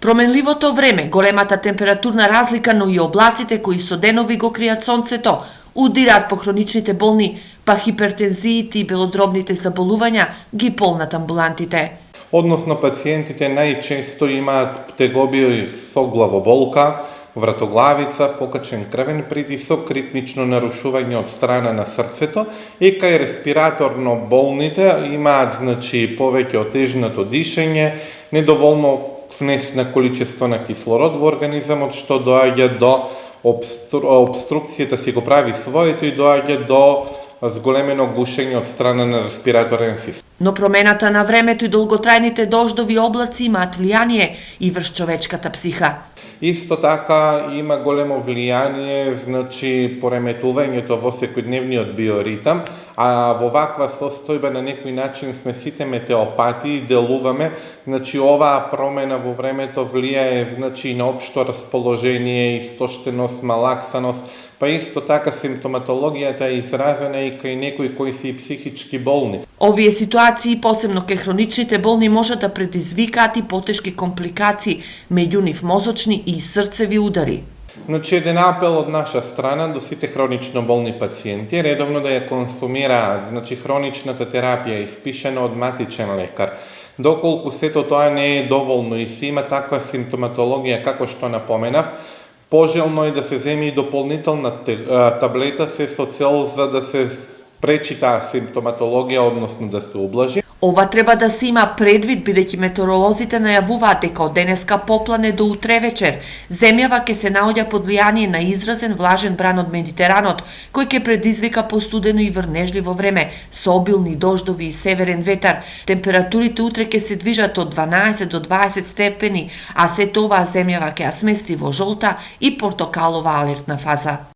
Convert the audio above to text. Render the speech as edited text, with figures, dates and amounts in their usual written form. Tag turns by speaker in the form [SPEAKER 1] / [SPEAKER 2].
[SPEAKER 1] Променливото време, големата температурна разлика, но и облаците кои со денови го кријат сонцето, удираат по хроничните болни, па хипертензиите и белодробните заболувања ги полнат амбулантите.
[SPEAKER 2] Односно, пациентите најчесто имаат тегоби со главоболка, вратоглавица, покачен крвен притисок, ритмично нарушување од страна на срцето и кај респираторно болните имаат повеќе отежнато дишење, недоволно внесена количество на кислород во организмот, што доаѓа до обструкцијата си го прави своето и доаѓа до зголемено гушење од страна на респираторен систем.
[SPEAKER 1] Но промената на времето и долготрајните дождови и облаци имаат влијание и врз човечката психа.
[SPEAKER 2] Исто така има големо влијание, пореметувањето во секојдневниот биоритам, а во ваква состојба на некој начин сме сите метеопати и делуваме, оваа промена во времето влијае на општо расположение, истоштеност, малаксаност, па исто така симптоматологијата е изразена и кај некои кои се и психички болни.
[SPEAKER 1] Овие ситуации, посебно кај хроничните болни, можат да предизвикаат и потешки компликации, меѓу нив мозочни и срцеви удари.
[SPEAKER 2] Еден апел од наша страна до сите хронично болни пациенти е редовно да ја консумираат, хроничната терапија испишена од матичен лекар. Доколку сето тоа не е доволно и се има таква симптоматологија како што напоменав, пожелно е да се земе и дополнителна таблета со цел за да се спречи таа симптоматологија, односно да се ублажи.
[SPEAKER 1] Ова треба да се има предвид, бидејќи метеоролозите најавуваат дека од денеска поплане до утре вечер земјава ќе се наоѓа под влијание на изразен влажен бран од Медитеранот, кој ќе предизвика постудено и врнежливо време со обилни дождови и северен ветар. Температурите утре ќе се движат од 12 до 20 степени, а сето оваа земјава ќе ја смести во жолта и портокалова алертна фаза.